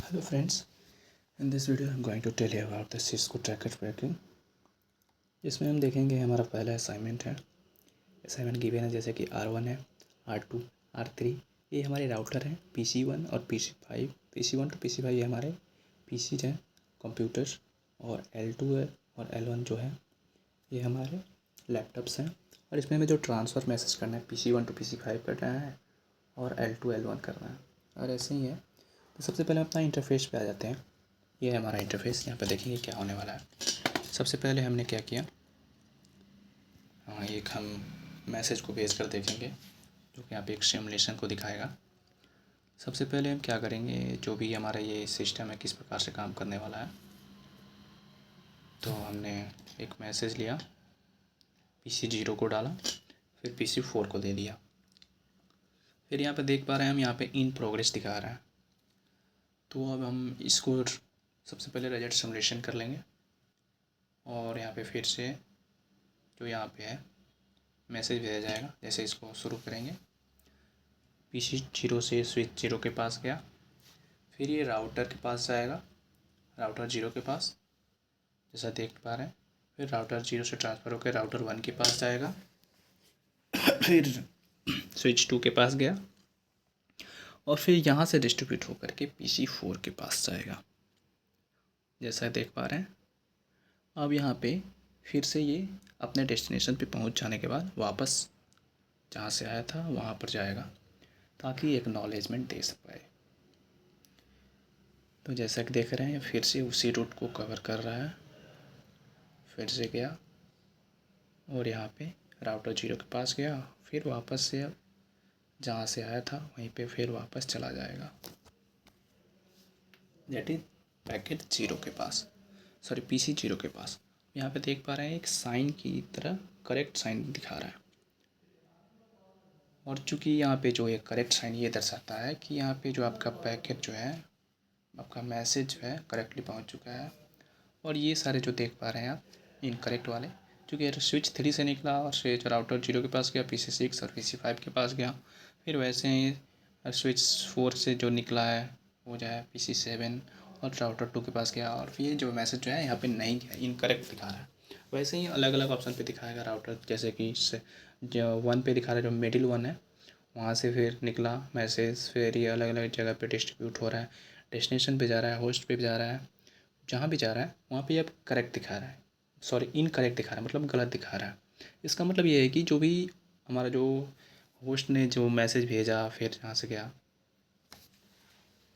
Hello friends, in this video I'm going to tell you about the Cisco tracker tracking. इसमें हम देखेंगे हमारा पहला असाइनमेंट है। असाइनमेंट गिवन है जैसे कि R1 है, R2, R3 ये हमारे राउटर हैं PC1 और PC5। PC1 to PC5 ये हमारे PCs हैं कंप्यूटर्स, और L2 है और L1 जो है ये हमारे लैपटॉप्स हैं। और इसमें हमें जो ट्रांसफ़र मैसेज करना है PC1 to PC5 करना है और L2 L1 करना है, और ऐसे ही है। तो सबसे पहले अपना इंटरफेस पे आ जाते हैं। ये है हमारा इंटरफेस, यहाँ पे देखेंगे क्या होने वाला है। सबसे पहले हमने क्या किया, एक हम मैसेज को भेज कर देखेंगे जो कि यहाँ पे एक सिमुलेशन को दिखाएगा। सबसे पहले हम क्या करेंगे, जो भी हमारा ये सिस्टम है किस प्रकार से काम करने वाला है। तो हमने एक मैसेज लिया, PC0 को डाला, फिर PC4 को दे दिया। फिर यहाँ पे देख पा रहे हैं हम, यहाँ पे इन प्रोग्रेस दिखा रहा है। तो अब हम इसको सबसे पहले रिजल्ट सिमुलेशन कर लेंगे, और यहाँ पे फिर से जो यहाँ पे है मैसेज भेजा जाएगा। जैसे इसको शुरू करेंगे, PC0 से स्विच 0 के पास गया, फिर ये राउटर के पास जाएगा, राउटर 0 के पास जैसा देख पा रहे हैं। फिर राउटर 0 से ट्रांसफ़र होकर राउटर 1 के पास जाएगा, फिर स्विच 2 के पास गया, और फिर यहाँ से डिस्ट्रीब्यूट होकर के PC4 के पास जाएगा जैसा देख पा रहे हैं। अब यहाँ पे फिर से ये अपने डेस्टिनेशन पे पहुँच जाने के बाद वापस जहाँ से आया था वहाँ पर जाएगा, ताकि एक्नॉलेजमेंट दे पाए। तो जैसा कि देख रहे हैं फिर से उसी रूट को कवर कर रहा है। फिर से गया और यहाँ पे राउटर 0 के पास गया, फिर वापस से अब जहाँ से आया था वहीं पे फिर वापस चला जाएगा, दैट इज पैकेट 0 के पास, सॉरी PC0 के पास। यहाँ पे देख पा रहे हैं एक साइन की तरह करेक्ट साइन दिखा रहा है, और चूँकि यहाँ पे जो है करेक्ट साइन ये दर्शाता है कि यहाँ पे जो आपका पैकेट जो है, आपका मैसेज जो है करेक्टली पहुँच चुका है। और ये सारे जो देख पा रहे हैं आप इनकरेक्ट वाले, चूँकि स्विच 3 से निकला और स्विच राउटर 0 के पास गया, PC6 और PC5 के पास गया। फिर वैसे ही स्विच 4 से जो निकला है वो जो है PC7 और राउटर 2 के पास गया, और फिर ये जो मैसेज जो है यहाँ पे नहीं गया, इनकरेक्ट दिखा रहा है। वैसे ही अलग अलग ऑप्शन पे दिखाएगा राउटर, जैसे कि जो 1 पे दिखा रहा है, जो मिडिल 1 है वहाँ से फिर निकला मैसेज, फिर ये अलग अलग जगह पे डिस्ट्रीब्यूट हो रहा है, डेस्टिनेशन पे जा रहा है, होस्ट पे जा रहा है, जहाँ भी जा रहा है वहाँ पे अब करेक्ट दिखा रहा है, सॉरी इनकरेक्ट दिखा रहा है, मतलब गलत दिखा रहा है। इसका मतलब ये है कि जो भी हमारा जो होस्ट ने जो मैसेज भेजा फिर जहाँ से गया,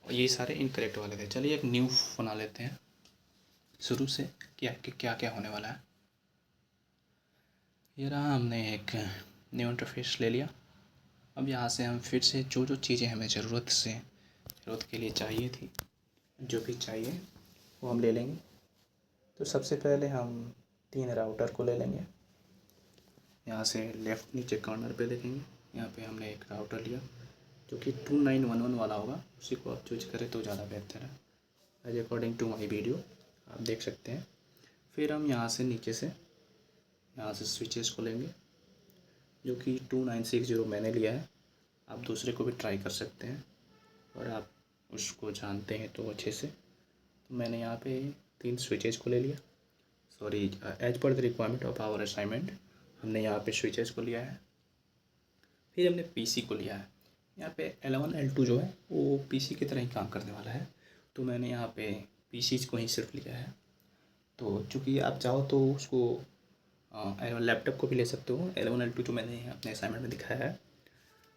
ये सारे इनकरेक्ट वाले थे। चलिए एक न्यू बना लेते हैं शुरू से कि आपके क्या क्या होने वाला है। ये रहा, हमने एक न्यू इंटरफेस ले लिया। अब यहाँ से हम फिर से जो जो चीज़ें हमें ज़रूरत के लिए चाहिए थी, जो भी चाहिए वो हम ले लेंगे। तो सबसे पहले हम 3 राउटर को ले लेंगे। यहाँ से लेफ़्ट नीचे कॉर्नर पे देखेंगे, यहाँ पे हमने एक राउटर लिया जो कि 2911 वाला होगा, उसी को आप चूज करें तो ज़्यादा बेहतर है, as according to my video आप देख सकते हैं। फिर हम यहाँ से नीचे से यहाँ से स्विचेस को लेंगे, जो कि 2960 मैंने लिया है। आप दूसरे को भी ट्राई कर सकते हैं, और आप उसको जानते हैं तो अच्छे से। तो मैंने यहाँ पे 3 स्विचेस को ले लिया, sorry as per the requirement of our assignment हमने यहाँ पे स्विचेस को लिया है। फिर हमने PC को लिया है। यहाँ पे L1 L2 जो है वो PC की तरह ही काम करने वाला है, तो मैंने यहाँ पे PCs को ही सिर्फ लिया है। तो चूँकि आप चाहो तो उसको लैपटॉप को भी ले सकते हो, L1 L2 जो मैंने अपने असाइनमेंट में दिखाया है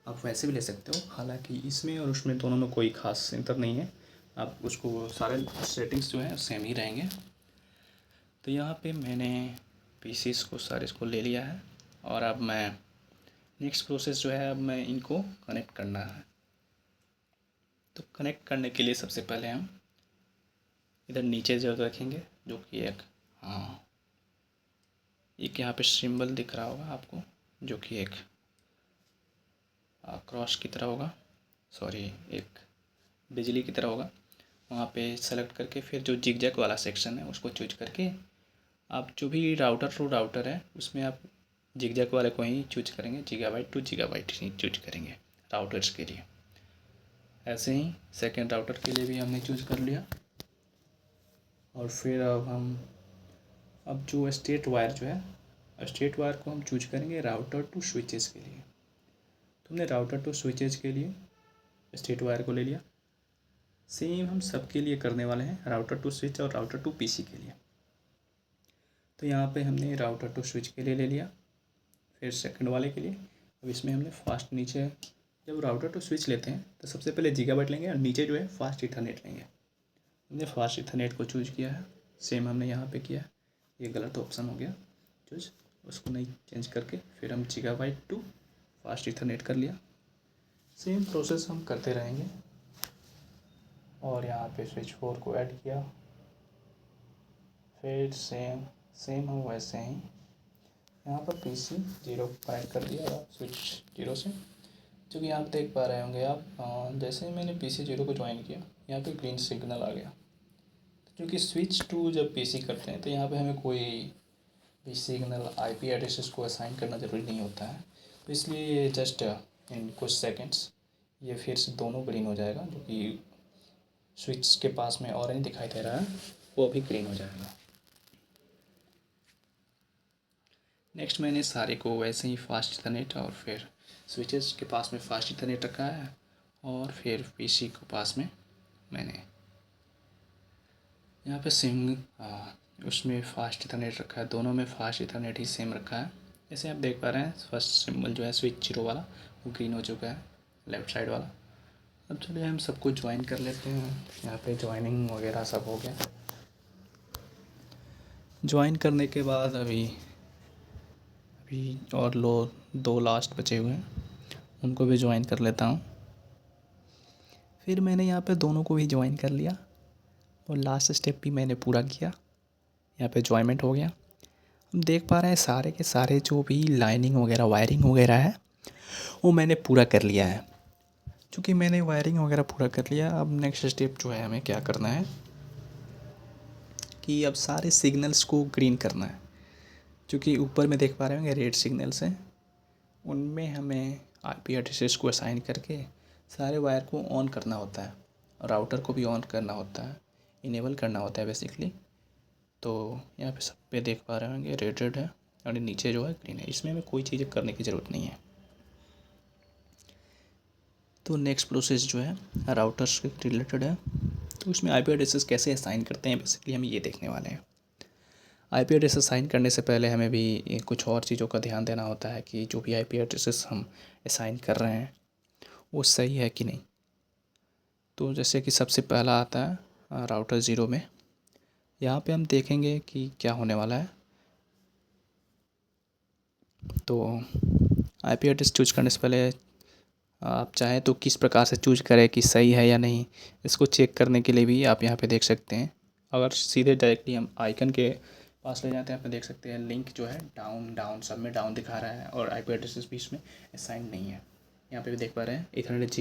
आप वैसे भी ले सकते हो। हालांकि इसमें और उसमें दोनों में कोई ख़ास अंतर नहीं है, आप उसको सारे सेटिंग्स जो है सेम ही रहेंगे। तो यहाँ पे मैंने PCs को सारे इसको ले लिया है, और अब मैं नेक्स्ट प्रोसेस जो है, अब मैं इनको कनेक्ट करना है। तो कनेक्ट करने के लिए सबसे पहले हम इधर नीचे जो रखेंगे, जो कि एक एक यहाँ पे सिंबल दिख रहा होगा आपको, जो कि एक क्रॉस की तरह होगा, सॉरी एक बिजली की तरह होगा। वहाँ पे सेलेक्ट करके फिर जो जिगजैग वाला सेक्शन है उसको चूज करके आप जो भी राउटर टू राउटर है उसमें आप जिगजैग वाले को ही चूज करेंगे, गीगाबाइट टू गीगाबाइट ही चूज करेंगे राउटर्स के लिए। ऐसे ही सेकेंड राउटर के लिए भी हमने चूज़ कर लिया। और फिर अब जो स्टेट वायर जो है, स्टेट वायर को हम चूज करेंगे राउटर टू स्विचेस के लिए। तो हमने राउटर टू स्विचेस के लिए स्टेट वायर को ले लिया। सेम हम सबके लिए करने वाले हैं, राउटर टू स्विच और राउटर टू पीसी के लिए। तो यहाँ पे हमने राउटर टू स्विच के लिए ले लिया, फिर सेकंड वाले के लिए। अब इसमें हमने फास्ट नीचे, जब राउटर टू स्विच लेते हैं तो सबसे पहले गीगाबाइट लेंगे और नीचे जो है फास्ट इथरनेट लेंगे। हमने फास्ट इथरनेट को चूज किया है, सेम हमने यहाँ पे किया है। ये गलत ऑप्शन हो गया चूज, उसको नहीं चेंज करके फिर हम गीगाबाइट टू फास्ट इथरनेट कर लिया। सेम प्रोसेस हम करते रहेंगे। और यहाँ पे स्विच 4 को ऐड किया, फिर सेम हम वैसे ही यहाँ पर PC 0 कनेक्ट कर दिया स्विच 0 से। जो कि आप देख पा रहे होंगे आप, जैसे ही मैंने PC 0 को ज्वाइन किया यहाँ पे ग्रीन सिग्नल आ गया। क्योंकि स्विच टू जब PC करते हैं तो यहाँ पे हमें कोई भी सिग्नल IP एड्रेसेस को असाइन करना ज़रूरी नहीं होता है। तो इसलिए ये जस्ट इन कुछ सेकंड्स ये फिर से दोनों ग्रीन हो जाएगा। जो कि स्विच के पास में ऑरेंज दिखाई दे रहा है वो भी ग्रीन हो जाएगा। नेक्स्ट मैंने सारे को वैसे ही फास्ट इथरनेट और फिर स्विचेस के पास में फास्ट इथरनेट रखा है और फिर PC के पास में मैंने यहाँ पे सेम उसमें फास्ट इथरनेट रखा है। दोनों में फास्ट इथरनेट ही सेम रखा है। जैसे आप देख पा रहे हैं फर्स्ट सिंबल जो है स्विच 0 वाला वो ग्रीन हो चुका है, लेफ़्ट साइड वाला। अब चलिए हम सबको ज्वाइन कर लेते हैं। यहाँ पे ज्वाइनिंग वगैरह सब हो गया। ज्वाइन करने के बाद अभी और दो लास्ट बचे हुए हैं, उनको भी ज्वाइन कर लेता हूँ। फिर मैंने यहाँ पे दोनों को भी ज्वाइन कर लिया और लास्ट स्टेप भी मैंने पूरा किया। यहाँ पे ज्वाइंट हो गया। हम देख पा रहे हैं सारे के सारे जो भी लाइनिंग वगैरह वायरिंग वगैरह है वो मैंने पूरा कर लिया है। चूँकि मैंने वायरिंग वगैरह पूरा कर लिया, अब नेक्स्ट स्टेप जो है हमें क्या करना है कि अब सारे सिग्नल्स को ग्रीन करना है। क्योंकि ऊपर में देख पा रहे होंगे रेड सिग्नल्स हैं, उनमें हमें IP एड्रेसेस को असाइन करके सारे वायर को ऑन करना होता है, राउटर को भी ऑन करना होता है, इनेबल करना होता है बेसिकली। तो यहाँ पे सब पे देख पा रहे होंगे रेड है और नीचे जो है ग्रीन है। इसमें हमें कोई चीज़ें करने की ज़रूरत नहीं है। तो नेक्स्ट प्रोसेस जो है राउटर्स के रिलेटेड है। तो इसमें IP एड्रेसेस कैसे असाइन करते हैं बेसिकली हम ये देखने वाले हैं। IP एड्रेस असाइन करने से पहले हमें भी कुछ और चीज़ों का ध्यान देना होता है कि जो भी IP एड्रेसेस हम असाइन कर रहे हैं वो सही है कि नहीं। तो जैसे कि सबसे पहला आता है राउटर 0 में। यहाँ पे हम देखेंगे कि क्या होने वाला है। तो IP एड्रेस चूज करने से पहले आप चाहें तो किस प्रकार से चूज करें कि सही है या नहीं, इसको चेक करने के लिए भी आप यहाँ पे देख सकते हैं। अगर सीधे डायरेक्टली हम आइकन के पास ले जाते हैं, आप देख सकते हैं लिंक जो है डाउन सब में डाउन दिखा रहा है और IP एड्रेसेस भी इसमें असाइन नहीं है। यहाँ पे भी देख पा रहे हैं इथरनेट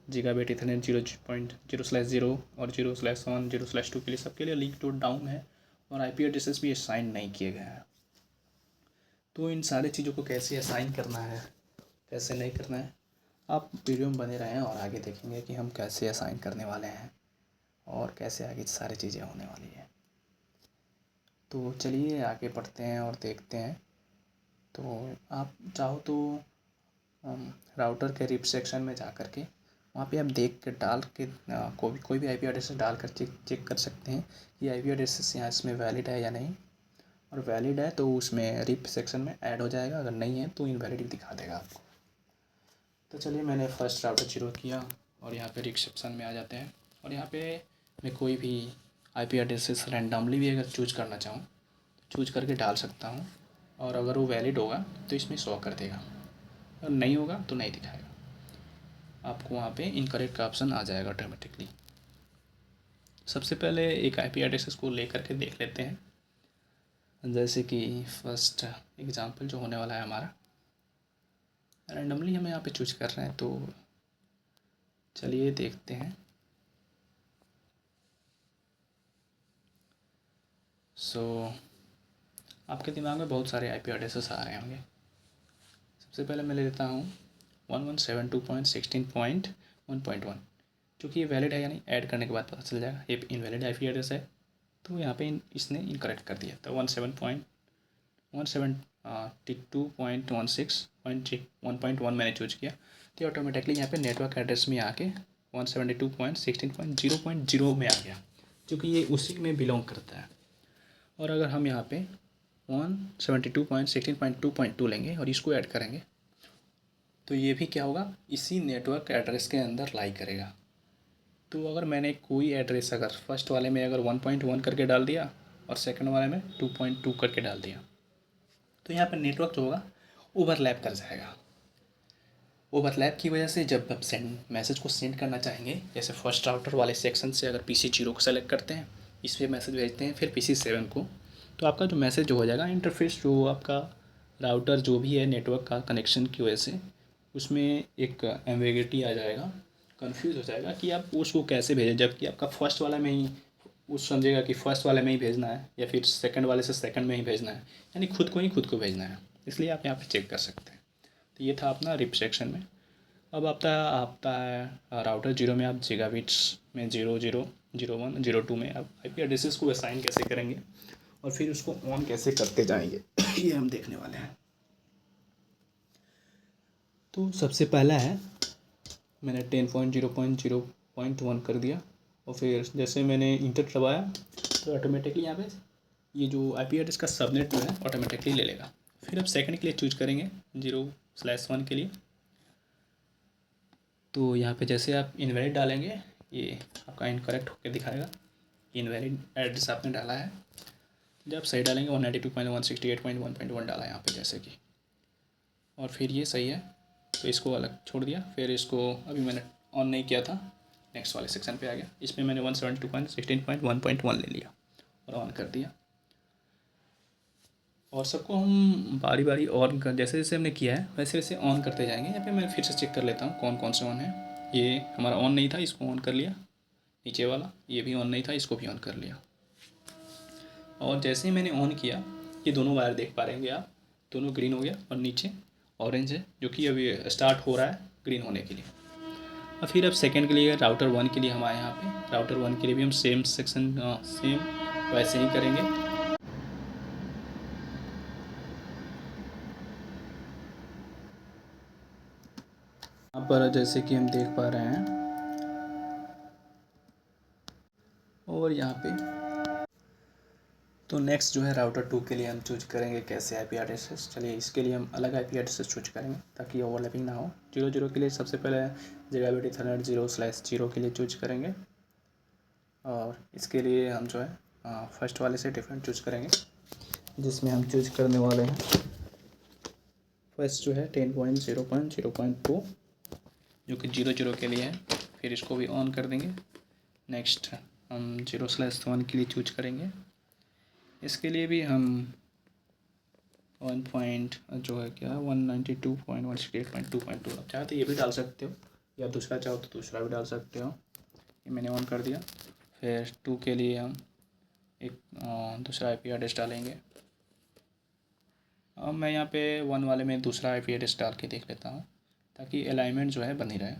गीगाबाइट इथरनेट 0.0/0 और 0/1 0/2 के लिए सबके लिए लिंक टू डाउन है और IP एड्रेसेस भी असाइन नहीं किए गए हैं। तो इन सारी चीज़ों को कैसे असाइन करना है कैसे नहीं करना है, आप वीडियो में बने रहें और आगे देखेंगे कि हम कैसे असाइन करने वाले हैं और कैसे आगे सारी चीज़ें होने वाली हैं। तो चलिए आगे बढ़ते हैं और देखते हैं। तो आप चाहो तो राउटर के रिप सेक्शन में जा कर के वहाँ पे आप देख के डाल के कोई भी IP एड्रेस डाल कर चेक कर सकते हैं कि IP एड्रेस यहाँ इसमें वैलिड है या नहीं। और वैलिड है तो उसमें रिप सेक्शन में ऐड हो जाएगा, अगर नहीं है तो इनवैलिड दिखा देगा आपको। तो चलिए मैंने फर्स्ट राउटर 0 किया और यहाँ पे रिप सेक्शन में आ जाते हैं। और यहाँ पे मैं कोई भी IP एड्रेसेस रैंडमली भी अगर चूज करना चाहूँ चूज करके डाल सकता हूँ। और अगर वो वैलिड होगा तो इसमें शो कर देगा, और नहीं होगा तो नहीं दिखाएगा। आपको वहाँ पे इनकरेक्ट का ऑप्शन आ जाएगा ऑटोमेटिकली। सबसे पहले एक IP एड्रेसेस को ले करके देख लेते हैं। जैसे कि फर्स्ट एग्जांपल जो होने वाला है हमारा, रैंडमली हम यहाँ पे चूज कर रहे हैं, तो चलिए देखते हैं। आपके दिमाग में बहुत सारे IP एड्रेसेस आ रहे होंगे। सबसे पहले मैं ले लेता हूँ 1172.16.1 1.1, क्योंकि ये वैलिड है यानी ऐड करने के बाद पता चल जाएगा। ये इनवैलिड आईपी एड्रेस है तो यहाँ पे इसने इनकरेक्ट कर दिया। तो 172.16.1 मैंने चूज किया तो ऑटोमेटिकली यहाँ पे नेटवर्क एड्रेस में आके 172.16.0.0 में आ गया, क्योंकि ये उसी में बिलोंग करता है। और अगर हम यहाँ पे 172.16.2.2 लेंगे और इसको ऐड करेंगे तो ये भी क्या होगा, इसी नेटवर्क एड्रेस के अंदर लाई करेगा। तो अगर मैंने कोई एड्रेस अगर फर्स्ट वाले में अगर 1.1 करके डाल दिया और सेकंड वाले में 2.2 करके डाल दिया तो यहाँ पर नेटवर्क जो होगा ओवरलैप कर जाएगा। ओवरलैप की वजह से जब आप मैसेज को सेंड करना चाहेंगे, जैसे फर्स्ट राउटर वाले सेक्शन से अगर PC0 को सेलेक्ट करते हैं, इस पर मैसेज भेजते हैं, फिर PC7 को, तो आपका जो मैसेज हो जाएगा इंटरफेस जो आपका राउटर जो भी है नेटवर्क का कनेक्शन की वजह से उसमें एक एम्बिग्युइटी आ जाएगा, कंफ्यूज हो जाएगा कि आप उसको कैसे भेजें, जबकि आपका फर्स्ट वाला में ही उस समझेगा कि फर्स्ट वाले में ही भेजना है या फिर सेकंड वाले से सेकंड में ही भेजना है, यानी खुद को भेजना है। इसलिए आप यहाँ पे चेक कर सकते हैं। तो ये था अपना रिप सेक्शन में। अब आपका है राउटर 0 में आप गीगाबिट्स में 0.0.0.1.0.2 में आप आईपी एड्रेसेस को असाइन कैसे करेंगे और फिर उसको ऑन कैसे करते जाएंगे ये हम देखने वाले हैं। तो सबसे पहला है मैंने 10.0.0.1 कर दिया और फिर जैसे मैंने इंटर दबाया तो ऑटोमेटिकली यहाँ पे ये जो आईपी एड्रेस का सबनेट जो है ऑटोमेटिकली ले लेगा। फिर अब सेकंड के लिए चूज करेंगे 0/1 के लिए। तो यहाँ पे जैसे आप इनवैलिड डालेंगे ये आपका इनकरेक्ट होकर दिखाएगा, इनवैलिड एड्रेस आपने डाला है। जब सही डालेंगे 192.168.1.1 डाला यहाँ पे जैसे कि, और फिर ये सही है तो इसको अलग छोड़ दिया। फिर इसको अभी मैंने ऑन नहीं किया था, नेक्स्ट वाले सेक्शन पे आ गया, इसमें मैंने 172.16.1.1 ले लिया और ऑन कर दिया। और सबको हम बारी बारी ऑन कर, जैसे जैसे हमने किया है वैसे वैसे ऑन करते जाएंगे। यहाँ पे मैं फिर से चेक कर लेता हूँ कौन कौन से ऑन है। ये हमारा ऑन नहीं था, इसको ऑन कर लिया। नीचे वाला ये भी ऑन नहीं था, इसको भी ऑन कर लिया। और जैसे ही मैंने ऑन किया ये दोनों वायर देख पा रहेंगे आप, दोनों ग्रीन हो गया और नीचे ऑरेंज है जो कि अभी स्टार्ट हो रहा है ग्रीन होने के लिए। और फिर अब सेकंड के लिए राउटर 1 के लिए हम आए यहाँ पे। राउटर 1 के लिए भी हम सेम वैसे ही करेंगे। यहाँ पर जैसे कि हम देख पा रहे हैं और यहाँ पे तो नेक्स्ट जो है राउटर 2 के लिए हम चूज करेंगे कैसे आईपी एड्रेसेस। चलिए इसके लिए हम अलग आईपी एड्रेसेस चूज करेंगे ताकि ओवरलैपिंग ना हो। 0.0 के लिए सबसे पहले गीगाबिट ईथरनेट 0/0 के लिए चूज करेंगे और इसके लिए हम जो है फर्स्ट वाले से डिफरेंट चूज करेंगे, जिसमें हम चूज करने वाले हैं फर्स्ट जो है 10.0.0.2 जो कि 0.0 के लिए है। फिर इसको भी ऑन कर देंगे। नेक्स्ट हम 0/1 के लिए चूज करेंगे। इसके लिए भी हम 1 जो है क्या 192.168.2.2 आप चाहे तो ये भी डाल सकते हो या दूसरा चाहो तो दूसरा भी डाल सकते हो। ये मैंने ऑन कर दिया। फिर 2 के लिए हम एक दूसरा आईपी एड्रेस डालेंगे। अब मैं यहाँ पे 1 वाले में दूसरा आईपी एड्रेस डाल के देख लेता हूँ ताकि अलाइनमेंट जो है बनी रहे।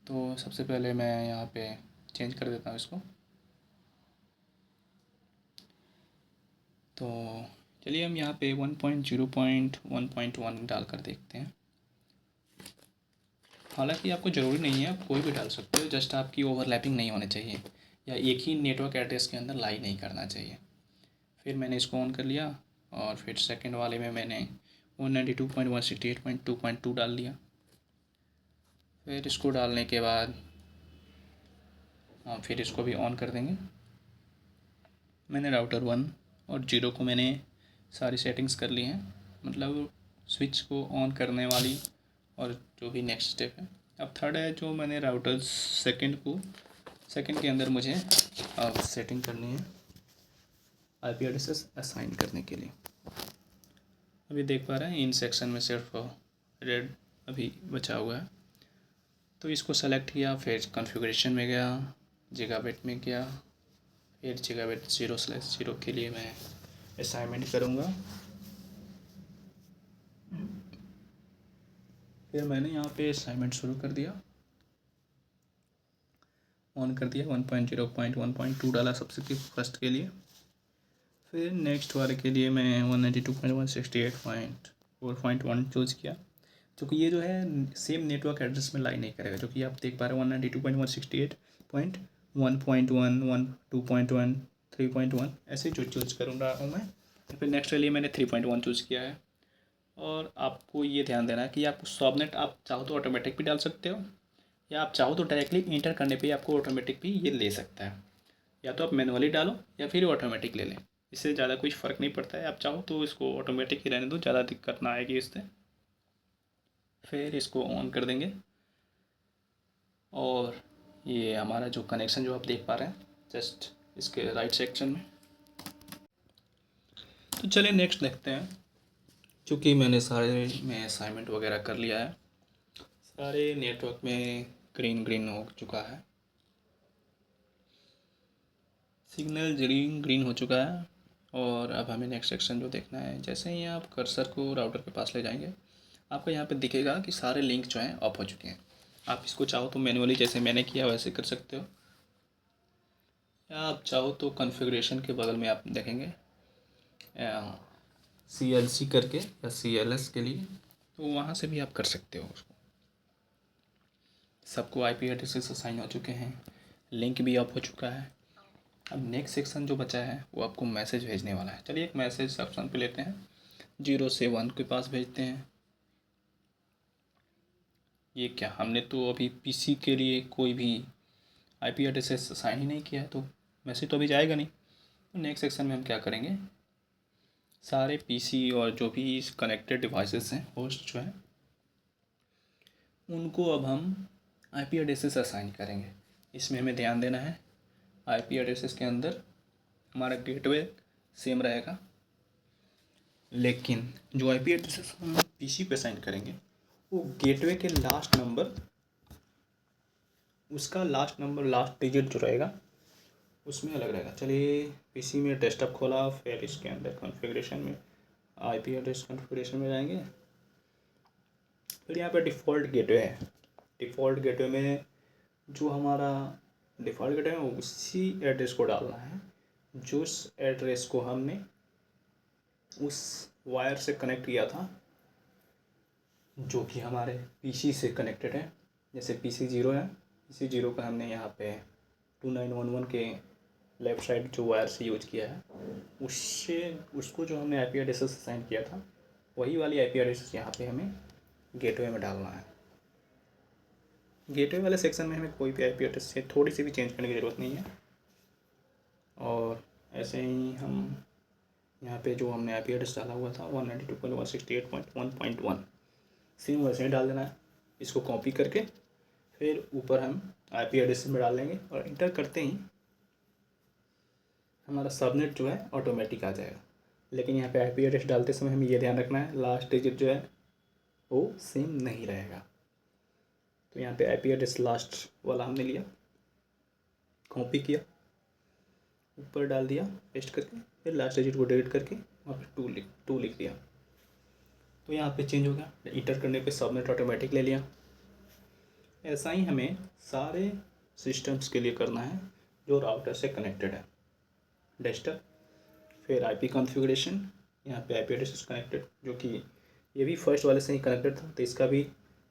तो सबसे पहले मैं यहाँ पे चेंज कर देता हूँ इसको। तो चलिए हम यहाँ पे 1.0.1.1 डाल कर देखते हैं। हालांकि आपको ज़रूरी नहीं है, आप कोई भी डाल सकते हो, जस्ट आपकी ओवरलैपिंग नहीं होनी चाहिए या एक ही नेटवर्क एड्रेस के अंदर लाई नहीं करना चाहिए। फिर मैंने इसको ऑन कर लिया और फिर सेकंड वाले में मैंने 192.168.2.2 डाल दिया। फिर इसको डालने के बाद फिर इसको भी ऑन कर देंगे। मैंने राउटर 1 और 0 को मैंने सारी सेटिंग्स कर ली हैं, मतलब स्विच को ऑन करने वाली और जो भी नेक्स्ट स्टेप है। अब थर्ड है जो मैंने राउटर सेकंड के अंदर मुझे अब सेटिंग करनी है आईपी एड्रेसेस असाइन करने के लिए। अभी देख पा रहे हैं इन सेक्शन में सिर्फ रेड अभी बचा हुआ है। तो इसको सेलेक्ट किया, फिर कॉन्फ़िगरेशन में गया, गीगाबिट में गया, फिर गीगाबिट 0/0 के लिए मैं असाइनमेंट करूँगा। फिर मैंने यहाँ पे असाइनमेंट शुरू कर दिया। ऑन कर दिया। 1.0.1.2 डाला सबसे फर्स्ट के लिए। फिर नेक्स्ट वाले के लिए मैं 192.168.4.1 चूज़ किया, क्योंकि ये जो है सेम नेटवर्क एड्रेस में लाई नहीं करेगा, जो कि आप देख पा रहे हो 192.168.1.1 2.1 3.1 ऐसे जो चूज़ करूँ रहा हूँ मैं। फिर नेक्स्ट के लिए मैंने 3.1 चूज़ किया है। और आपको ये ध्यान देना है कि आप सबनेट आप चाहो तो ऑटोमेटिक भी डाल सकते हो, या आप चाहो तो डायरेक्टली इंटर करने पे आपको ऑटोमेटिक भी ये ले सकता है। या तो आप मैनुअली डालो या फिर ऑटोमेटिक ले लें, इससे ज़्यादा कुछ फ़र्क नहीं पड़ता है। आप चाहो तो इसको ऑटोमेटिक ही रहने दो, ज़्यादा दिक्कत ना आएगी इससे। फिर इसको ऑन कर देंगे और ये हमारा जो कनेक्शन जो आप देख पा रहे हैं जस्ट इसके राइट सेक्शन में। तो चलिए नेक्स्ट देखते हैं। चूँकि मैंने सारे में असाइनमेंट वगैरह कर लिया है, सारे नेटवर्क में ग्रीन ग्रीन हो चुका है, सिग्नल ग्रीन हो चुका है। और अब हमें नेक्स्ट सेक्शन जो देखना है, जैसे ही आप कर्सर को राउटर के पास ले जाएंगे, आपको यहाँ पे दिखेगा कि सारे लिंक जो हैं ऑफ हो चुके हैं। आप इसको चाहो तो मैनुअली जैसे मैंने किया वैसे कर सकते हो, या आप चाहो तो कॉन्फ़िगरेशन के बगल में आप देखेंगे CLC करके या CLS के लिए, तो वहाँ से भी आप कर सकते हो उसको। सबको IP एड्रेसेस असाइन हो चुके हैं, लिंक भी ऑफ हो चुका है। अब नेक्स्ट सेक्शन जो बचा है वो आपको मैसेज भेजने वाला है। चलिए एक मैसेज सेक्शन पे लेते हैं, 0 से 1 के पास भेजते हैं। ये क्या, हमने तो अभी PC के लिए कोई भी IP एड्रेसेस असाइन ही नहीं किया है, तो मैसेज तो अभी जाएगा नहीं। तो नेक्स्ट सेक्शन में हम क्या करेंगे, सारे PC और जो भी कनेक्टेड डिवाइसेस हैं, होस्ट जो हैं, उनको अब हम IP एड्रेसेस असाइन करेंगे। इसमें हमें ध्यान देना है, IP एड्रेसेस के अंदर हमारा गेटवे सेम रहेगा, लेकिन जो IP एड्रेसेस हम PC पे असाइन करेंगे वो गेटवे के लास्ट नंबर, उसका लास्ट नंबर, लास्ट डिजिट जो रहेगा उसमें अलग रहेगा। चलिए PC में डेस्कटॉप खोला, फिर इसके अंदर कॉन्फ़िगरेशन में IP एड्रेस कॉन्फ़िगरेशन में जाएंगे। फिर यहाँ पे डिफ़ॉल्ट गेटवे है। डिफ़ॉल्ट गेटवे में जो हमारा डिफ़ॉल्ट गेटवे है उसी एड्रेस को डालना है, जो उस एड्रेस को हमने उस वायर से कनेक्ट किया था जो कि हमारे PC से कनेक्टेड है। जैसे PC 0 है, PC 0 का हमने यहाँ पे 2911 के लेफ़्ट साइड जो वायर से यूज किया है, उसको जो हमने IP एड्रेस असाइन किया था वही वाली IP एड्रेस यहाँ पे हमें गेटवे में डालना है। गेटवे वाले सेक्शन में हमें कोई भी IP एड्रेस से थोड़ी सी भी चेंज करने की ज़रूरत नहीं है। और ऐसे ही हम यहाँ पे जो हमने IP एड्रेस डाला हुआ था 192.168.1.1 सेम वैसे ही डाल देना है। इसको कॉपी करके फिर ऊपर हम IP एड्रेस में डाल देंगे और इंटर करते ही हमारा सबनेट जो है ऑटोमेटिक आ जाएगा। लेकिन यहाँ पे IP एड्रेस डालते समय हमें ये ध्यान रखना है, लास्ट डिजिट जो है वो सेम नहीं रहेगा। तो यहाँ पे IP एड्रेस लास्ट वाला हमने लिया, कॉपी किया, ऊपर डाल दिया पेस्ट करके, फिर लास्ट डिजिट को डिलीट करके वहाँ पे 2 लिख दिया, तो यहाँ पे चेंज हो गया। इंटर करने पे सबनेट ऑटोमेटिक ले लिया। ऐसा ही हमें सारे सिस्टम्स के लिए करना है जो राउटर से कनेक्टेड है। डेस्कटॉप, फिर IP कॉन्फ़िगरेशन, यहाँ पे IP एड्रेस कनेक्टेड, जो कि ये भी फर्स्ट वाले से ही कनेक्टेड था तो इसका भी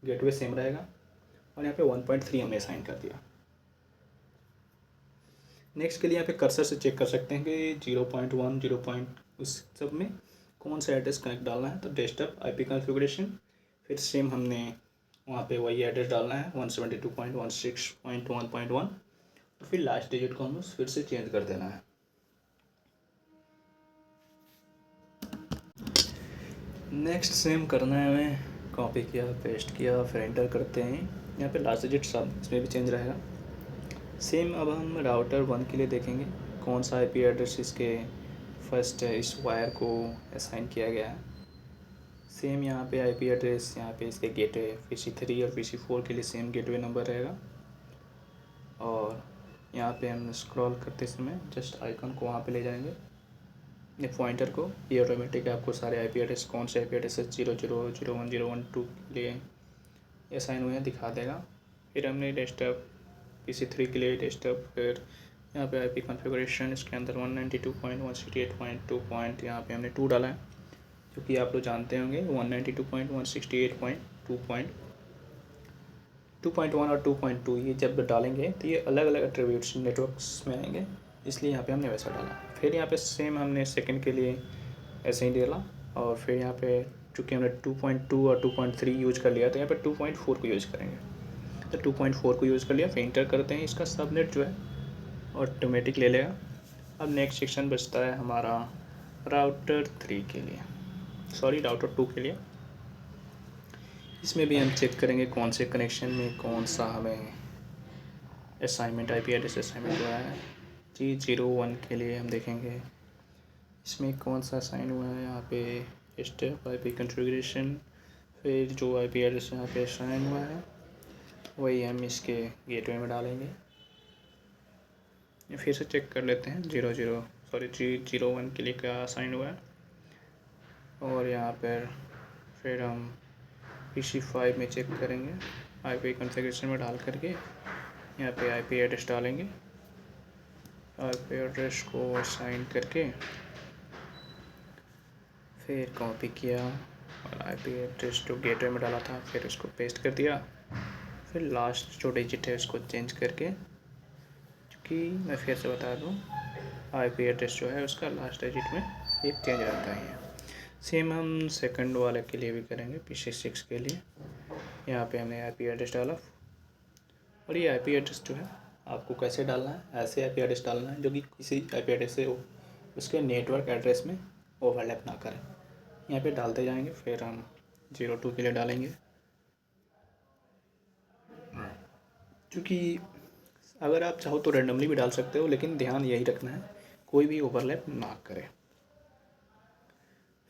गेटवे सेम रहेगा। और यहाँ पे 1.3 हमने असाइन कर दिया। नेक्स्ट के लिए यहाँ पे कर्सर से चेक कर सकते हैं कि 0.1 0. उस सब में कौन सा एड्रेस कनेक्ट डालना है। तो डेस्कटॉप IP कॉन्फ़िगरेशन, फिर सेम हमने वहाँ पे वही एड्रेस डालना है 172.168.1.1, और फिर लास्ट डिजिट को हमें फिर से चेंज कर देना है। नेक्स्ट सेम करना है हमें, कॉपी किया, पेस्ट किया, फिर एंटर करते हैं। यहाँ पे लास्ट डिजिट सब इसमें भी चेंज रहेगा। सेम अब हम राउटर 1 के लिए देखेंगे कौन सा IP एड्रेस इसके फर्स्ट इस वायर को असाइन किया गया है। सेम यहाँ पे IP एड्रेस, यहाँ पे इसके गेटवे PC3 और PC4 के लिए सेम गेटवे नंबर रहेगा। और यहाँ पे हम स्क्रॉल करते समय जस्ट आइकन को वहाँ पे ले जाएंगे, ये पॉइंटर को, ये ऑटोमेटिक आपको सारे IP एड्रेस कौन से IP एड्रेस 00 01 012 के लिए असाइन हुए हैं दिखा देगा। फिर हमने डेस्कटॉप PC3 के लिए डेस्कटॉप। फिर यहाँ पे IP कॉन्फ़िगरेशन, इसके अंदर 192.168.2 पॉइंट यहाँ पे हमने 2 डाला है, जो कि आप लोग जानते होंगे 192.168.2.1 और 2.2 ये जब डालेंगे तो ये अलग अलग एट्रीब्यूट्स नेटवर्क्स में आएंगे, इसलिए यहाँ पे हमने वैसा डाला। फिर यहाँ पे सेम हमने सेकंड के लिए ऐसे ही डाला, और फिर यहाँ पे चूँकि हमने 2.2 और 2.3 यूज़ कर लिया तो यहाँ पे 2.4 को यूज़ करेंगे, तो 2.4 को यूज़ कर लिया। फिर इंटर करते हैं, इसका सबनेट जो है ऑटोमेटिक ले लेगा। अब नेक्स्ट सेक्शन बचता है हमारा राउटर 3 के लिए, सॉरी राउटर 2 के लिए। इसमें भी हम चेक करेंगे कौन से कनेक्शन में कौन सा हमें असाइनमेंट IP एड्रेस असाइनमेंट हुआ है। G01 के लिए हम देखेंगे इसमें कौन सा असाइन हुआ है। यहाँ पे स्टेप IP कॉन्फ़िगरेशन, फिर जो IP एड्रेस यहाँ पे असाइन हुआ है वही हम इसके गेटवे में डालेंगे। फिर से चेक कर लेते हैं G01 के लिए क्या असाइन हुआ है, और यहाँ पर फिर हम PC5 में चेक करेंगे IP कॉन्फ़िगरेशन में डाल करके यहाँ पे IP एड्रेस डालेंगे। IP एड्रेस को असाइन करके फिर कॉपी किया और IP एड्रेस जो गेटवे में डाला था फिर उसको पेस्ट कर दिया। फिर लास्ट जो डिजिट है उसको चेंज करके, क्योंकि मैं फिर से बता दूँ IP एड्रेस जो है उसका लास्ट डिजिट में एक चेंज रहता ही है। सेम हम सेकंड वाले के लिए भी करेंगे, PC6 के लिए। यहाँ पे हमने IP एड्रेस डाला, और ये IP एड्रेस जो है आपको कैसे डालना है, ऐसे IP एड्रेस डालना है जो कि किसी IP एड्रेस से उसके नेटवर्क एड्रेस में ओवरलैप ना करें। यहाँ पे डालते जाएंगे। फिर हम 02 के लिए डालेंगे, क्योंकि अगर आप चाहो तो रेंडमली भी डाल सकते हो, लेकिन ध्यान यही रखना है कोई भी ओवरलैप ना करे।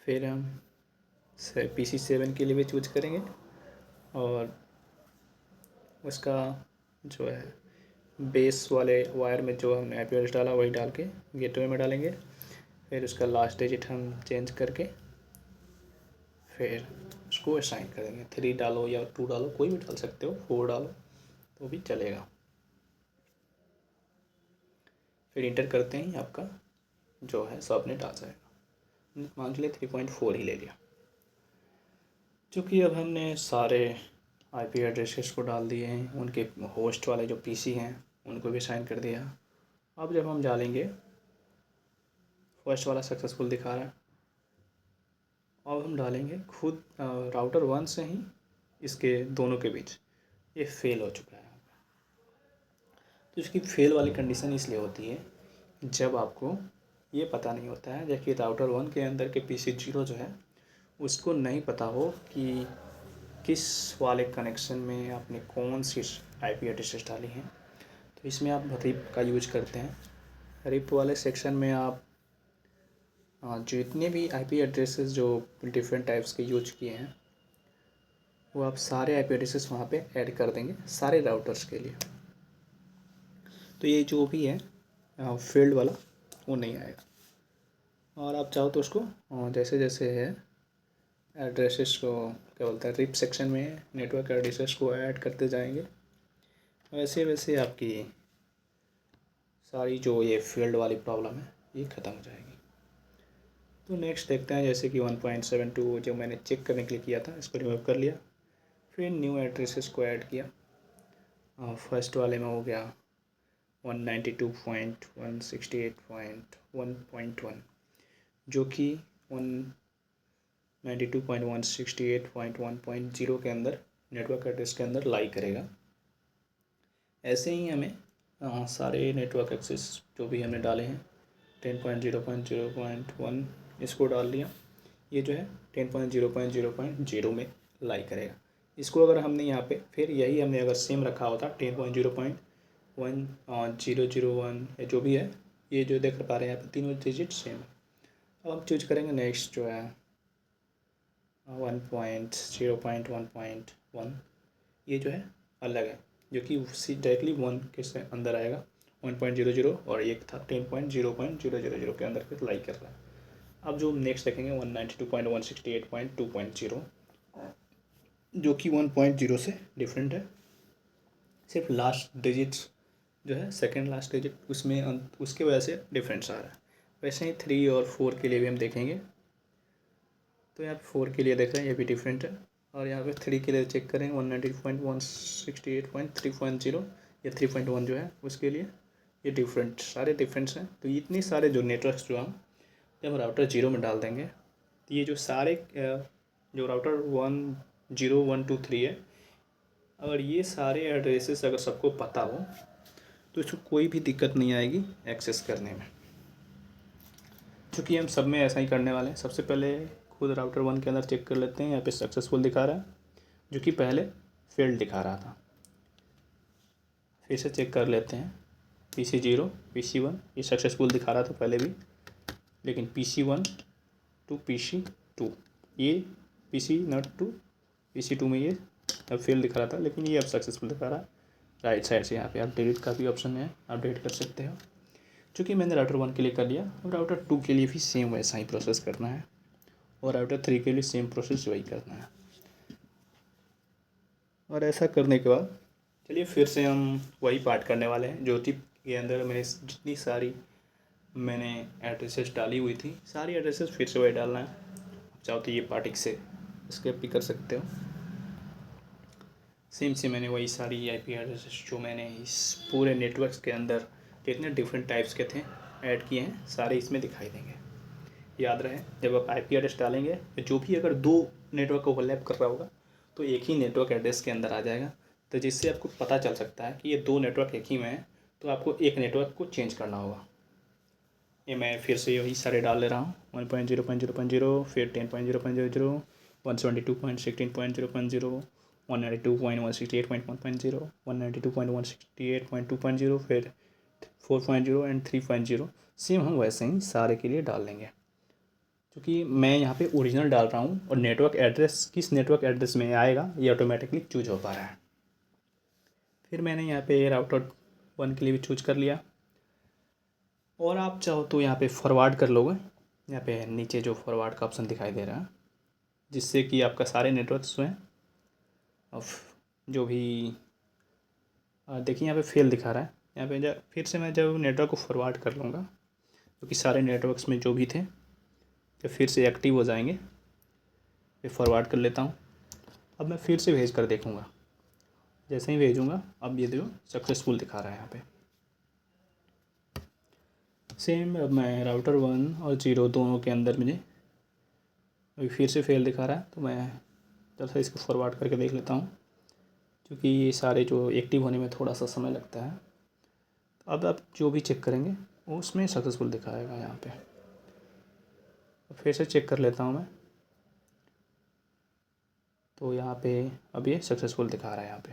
फिर हम PC7 के लिए भी चूज करेंगे, और उसका जो है बेस वाले वायर में जो हमने IP एड्रेस डाला वही डाल के गेटवे में डालेंगे। फिर उसका लास्ट डिजिट हम चेंज करके फिर उसको असाइन करेंगे। 3 डालो या 2 डालो, कोई भी डाल सकते हो, 4 डालो तो भी चलेगा। फिर इंटर करते ही आपका जो है सबनेट आ जाएगा। मान लीजिए 3.4 ही ले लिया। चूँकि अब हमने सारे IP एड्रेसेस को डाल दिए हैं, उनके होस्ट वाले जो PC हैं उनको भी असाइन कर दिया। अब जब हम डालेंगे, फर्स्ट वाला सक्सेसफुल दिखा रहा है, अब हम डालेंगे खुद राउटर 1 से ही इसके दोनों के बीच, ये फेल हो चुका है। तो इसकी फेल वाली कंडीशन इसलिए होती है जब आपको ये पता नहीं होता है, जबकि राउटर 1 के अंदर के PC0 जो है उसको नहीं पता हो कि किस वाले कनेक्शन में आपने कौन सी IP एड्रेसेस डाली हैं। तो इसमें आप रिप का यूज करते हैं। रिप वाले सेक्शन में आप जितने भी IP एड्रेसेस जो डिफरेंट टाइप्स के यूज किए हैं वो आप सारे IP एड्रेसेस वहाँ पे ऐड कर देंगे सारे राउटर्स के लिए। तो ये जो भी है फील्ड वाला वो नहीं आएगा। और आप चाहो तो उसको जैसे जैसे है एड्रेसेस को क्या बोलते हैं रिप सेक्शन में नेटवर्क एड्रेसेस को ऐड करते जाएंगे, वैसे वैसे आपकी सारी जो ये फील्ड वाली प्रॉब्लम है ये ख़त्म हो जाएगी। तो नेक्स्ट देखते हैं, जैसे कि 1.72 जो मैंने चेक करने के लिए किया था इसको रिमूव कर लिया। फिर न्यू एड्रेसेस को ऐड किया। फर्स्ट वाले में हो गया 192.168.1.1 जो कि 192.168.1.0 के अंदर नेटवर्क एड्रेस के अंदर लाई करेगा। ऐसे ही हमें सारे नेटवर्क एक्सेस जो भी हमने डाले हैं 10.0.0.1 इसको डाल दिया। ये जो है 10.0.0.0 में लाई करेगा। इसको अगर हमने यहाँ पे फिर यही हमने अगर सेम रखा होता 10.0.1001 जो भी है, ये जो देख पा रहे हैं यहाँ पे तीनों डिजिट सेम। अब हम चूज करेंगे नेक्स्ट जो है 1.0.1.1 ये जो है अलग है, जो कि डायरेक्टली 1 के से अंदर आएगा। 1.00 और एक था 10.0.000 के अंदर के लाई कर रहा है। अब जो नेक्स्ट देखेंगे 192.168.2.0 जो कि 1.0 से डिफरेंट है, सिर्फ लास्ट डिजिट्स जो है सेकंड लास्ट डिजिट उसमें उसके वजह से डिफरेंस आ रहा है। वैसे ही 3 और 4 के लिए भी हम देखेंगे। तो यहाँ पे 4 के लिए देख रहे हैं ये भी डिफरेंट है, और यहाँ पे 3 के लिए चेक करेंगे 190.168.3.0 या 3.1 जो है उसके लिए ये डिफरेंट सारे डिफरेंस हैं। तो इतनी सारे जो नेटवर्क्स जो हम जब राउटर 0 में डाल देंगे तो ये जो सारे जो राउटर 1 0 1 2 3 है, अगर ये सारे एड्रेसेस अगर सबको पता हो तो इसको कोई भी दिक्कत नहीं आएगी एक्सेस करने में, क्योंकि हम सब में ऐसा ही करने वाले हैं। सबसे पहले खुद राउटर 1 के अंदर चेक कर लेते हैं, यहाँ पे सक्सेसफुल दिखा रहा है जो कि पहले फेल्ड दिखा रहा था। फिर से चेक कर लेते हैं PC 0 PC 1 ये सक्सेसफुल दिखा रहा था पहले भी, लेकिन PC 1 टू PC 2 ये PC नॉट टू PC 2 में ये अब फेल दिखा रहा था, लेकिन ये अब सक्सेसफुल दिखा रहा है। राइट साइड से यहाँ पे आप डिलीट का भी ऑप्शन है, अपडेट कर सकते हो। चूँकि मैंने राउटर 1 के लिए कर लिया, अब राउटर 2 के लिए भी सेम वैसा ही प्रोसेस करना है, और राउटर 3 के लिए सेम प्रोसेस वही करना है। और ऐसा करने के बाद चलिए फिर से हम वही पार्ट करने वाले हैं। जो टिप के अंदर मैंने जितनी सारी मैंने एड्रेसेस डाली हुई थी सारी एड्रेसेस फिर से वही डालना है। आप चाहो तो ये पार्ट से स्किप भी कर सकते हो। सेम से मैंने वही सारी IP एड्रेसेस जो मैंने इस पूरे नेटवर्क्स के अंदर जितने डिफरेंट टाइप्स के थे ऐड किए हैं सारे इसमें दिखाई देंगे। याद रहे जब आप IP एड्रेस डालेंगे तो जो भी अगर 2 नेटवर्क को ओवरलैप कर रहा होगा तो एक ही नेटवर्क एड्रेस के अंदर आ जाएगा, तो जिससे आपको पता चल सकता है कि ये 2 नेटवर्क एक ही में है, तो आपको एक नेटवर्क को चेंज करना होगा। ये मैं फिर से वही सारे डाल ले रहा हूँ 1.0.0.0 फिर 10.0.0.0 172.16.0.0 192.168.1.0 192.168.2.0 फिर 4.0 एंड 3.0 सेम हम वैसे ही सारे के लिए डाल लेंगे, क्योंकि मैं यहाँ पे ओरिजिनल डाल रहा हूँ और नेटवर्क एड्रेस किस नेटवर्क एड्रेस में आएगा ये ऑटोमेटिकली चूज हो पा रहा है। फिर मैंने यहाँ पे राउटर 1 के लिए भी चूज कर लिया, और आप चाहो तो यहाँ पे फॉरवर्ड कर लोगे। यहाँ पे नीचे जो फॉरवर्ड का ऑप्शन दिखाई दे रहा है, जिससे कि आपका सारे नेटवर्क्स जो हैं अब जो भी देखिए यहाँ पे फेल दिखा रहा है। यहाँ पे फिर से मैं जब नेटवर्क को फॉरवर्ड कर लूँगा क्योंकि सारे नेटवर्क्स में जो भी थे जब फिर से एक्टिव हो जाएंगे, फिर फॉरवर्ड कर लेता हूँ। अब मैं फिर से भेज कर देखूँगा, जैसे ही भेजूँगा अब ये देखो सक्सेसफुल दिखा रहा है यहाँ पे सेम। अब मैं राउटर 1 और 0 दोनों के अंदर मुझे अभी फिर से फेल दिखा रहा है, तो मैं जब से इसको फॉरवर्ड करके देख लेता हूँ, क्योंकि ये सारे जो एक्टिव होने में थोड़ा सा समय लगता है। तो अब आप जो भी चेक करेंगे वो उसमें सक्सेसफुल दिखाएगा यहाँ पे। फिर से चेक कर लेता हूँ मैं, तो यहाँ पे अब ये सक्सेसफुल दिखा रहा है यहाँ पे।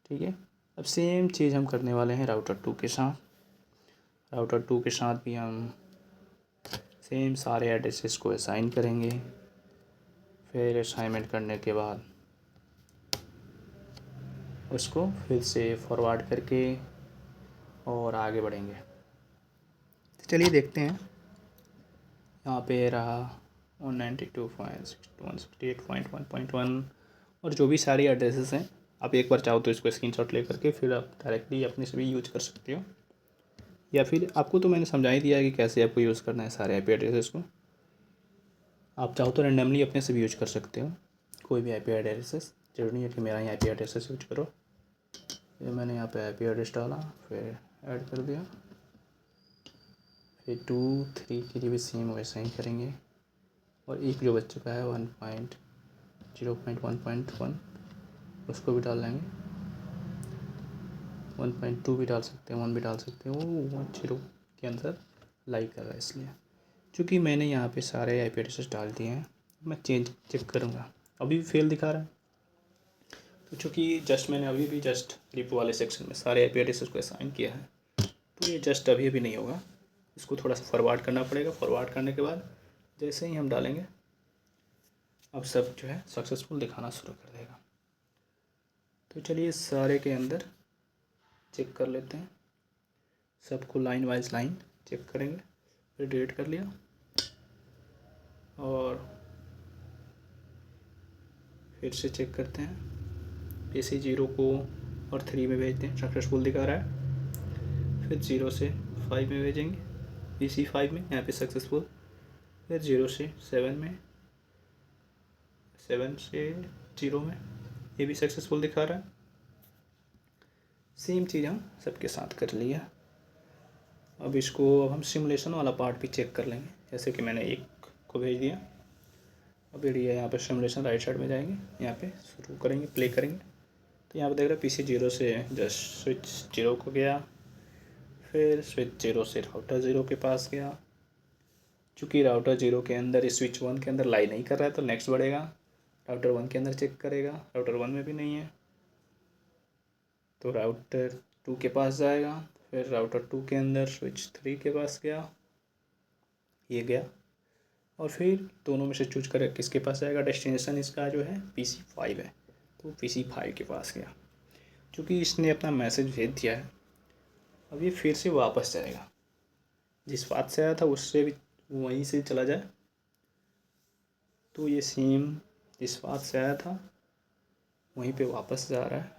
ठीक है, अब सेम चीज़ हम करने वाले हैं राउटर 2 के साथ। राउटर 2 के साथ भी हम सेम सारे एड्रेसेस को असाइन करेंगे। फिर असाइनमेंट करने के बाद उसको फिर से फॉरवर्ड करके और आगे बढ़ेंगे। तो चलिए देखते हैं। यहाँ पे रहा 192.168.1.1 और जो भी सारी एड्रेसेस हैं, आप एक बार चाहो तो इसको स्क्रीनशॉट ले करके फिर आप डायरेक्टली अपने से भी यूज कर सकते हो, या फिर आपको तो मैंने समझा ही दिया है कि कैसे आपको यूज़ करना है सारे IP एड्रेसेस को। आप चाहो तो रैंडमली अपने से भी यूज कर सकते हो कोई भी IP एड्रेसेस, जरूरी नहीं है कि मेरा ही IP एड्रेसेस यूज करो। ये मैंने यहाँ पे IP एड्रेस डाला, फिर ऐड कर दिया, फिर 2 3 के लिए भी सेम वैसा ही करेंगे। और एक जो बच चुका है 1.0.1.1 उसको भी डाल लेंगे। 1.2 भी डाल सकते हैं, 1 भी डाल सकते हैं, वो 10 के अंदर लाइक कर रहा है इसलिए। क्योंकि मैंने यहाँ पे सारे IP एड्रेसेस डाल दिए हैं, मैं चेक करूँगा अभी भी फेल दिखा रहा है। तो चूँकि मैंने अभी भी रिप वाले सेक्शन में सारे IP एड्रेसेस को असाइन किया है, तो ये अभी नहीं होगा, इसको थोड़ा सा फॉरवर्ड करना पड़ेगा। फॉरवर्ड करने के बाद जैसे ही हम डालेंगे अब सब जो है सक्सेसफुल दिखाना शुरू कर देगा। तो चलिए सारे के अंदर चेक कर लेते हैं, सबको लाइन वाइज लाइन चेक करेंगे। फिर डिलीट कर लिया और फिर से चेक करते हैं। PC 0 को और 3 में भेजते हैं, सक्सेसफुल दिखा रहा है। फिर 0 से 5 में भेजेंगे, PC 5 में यहाँ पे सक्सेसफुल। फिर 0 से 7 में, 7 से 0 में, ये भी सक्सेसफुल दिखा रहा है। सेम चीज़ हम सबके साथ कर लिया। अब हम सिमुलेशन वाला पार्ट भी चेक कर लेंगे। जैसे कि मैंने एक को भेज दिया, अब ये यहाँ पे सिमुलेशन राइट साइड में जाएंगे, यहाँ पे शुरू करेंगे, प्ले करेंगे, तो यहाँ पे देख रहे हैं PC 0 से जस्ट स्विच 0 को गया, फिर स्विच 0 से राउटर 0 के पास गया। चूँकि राउटर 0 के अंदर स्विच 1 के अंदर लाई नहीं कर रहा है तो नेक्स्ट बढ़ेगा, राउटर 1 के अंदर चेक करेगा, राउटर 1 में भी नहीं है तो राउटर 2 के पास जाएगा, फिर राउटर 2 के अंदर स्विच 3 के पास गया, ये गया, और फिर दोनों में से चूज करें किसके पास जाएगा। डेस्टिनेशन इसका जो है PC 5 है तो PC 5 के पास गया। चूँकि इसने अपना मैसेज भेज दिया है, अब ये फिर से वापस जाएगा, जिस बात से आया था उससे भी वहीं से चला जाए, तो ये सेम जिस बात से आया था वहीं पे वापस जा रहा है।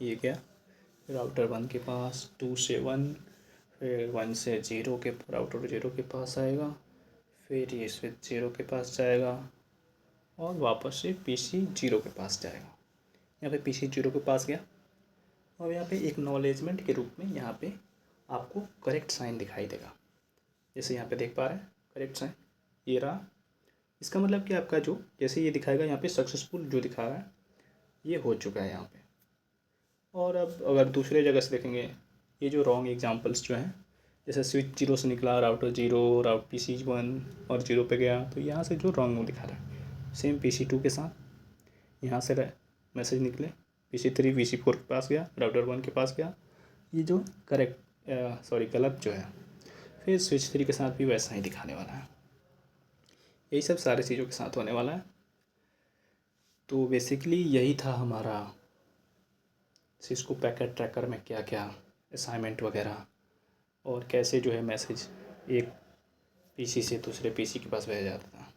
ये क्या, राउटर 1 के पास, 2 से 1, फिर 1 से 0 के राउटर 0 के पास आएगा, फिर ये स्विच 0 के पास जाएगा और वापस से PC 0 के पास जाएगा। यहाँ पे PC 0 के पास गया और यहाँ पे एक्नॉलेजमेंट के रूप में यहाँ पे आपको करेक्ट साइन दिखाई देगा। जैसे यहाँ पे देख पा रहे हैं करेक्ट साइन ये रहा। इसका मतलब कि आपका जो जैसे ये दिखाएगा यहाँ पे सक्सेसफुल जो दिखा रहा है ये हो चुका है यहाँ पे। और अब अगर दूसरे जगह से देखेंगे, ये जो रॉन्ग एग्जांपल्स जो हैं, जैसे स्विच 0 से निकला, राउटर 0, PC 1 और 0 पे गया, तो यहाँ से जो रॉन्ग दिखा रहा है सेम PC 2 के साथ यहाँ से मैसेज निकले, PC 3 PC 4 के पास गया, राउटर 1 के पास गया, ये जो गलत जो है, फिर स्विच 3 के साथ भी वैसा ही दिखाने वाला है। यही सब सारी चीज़ों के साथ होने वाला है। तो बेसिकली यही था हमारा सिस्को पैकेट ट्रैकर में क्या क्या असाइनमेंट वगैरह, और कैसे जो है मैसेज एक PC से दूसरे PC के पास भेजा जाता था।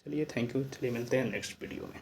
चलिए थैंक यू, चलिए मिलते हैं नेक्स्ट वीडियो में।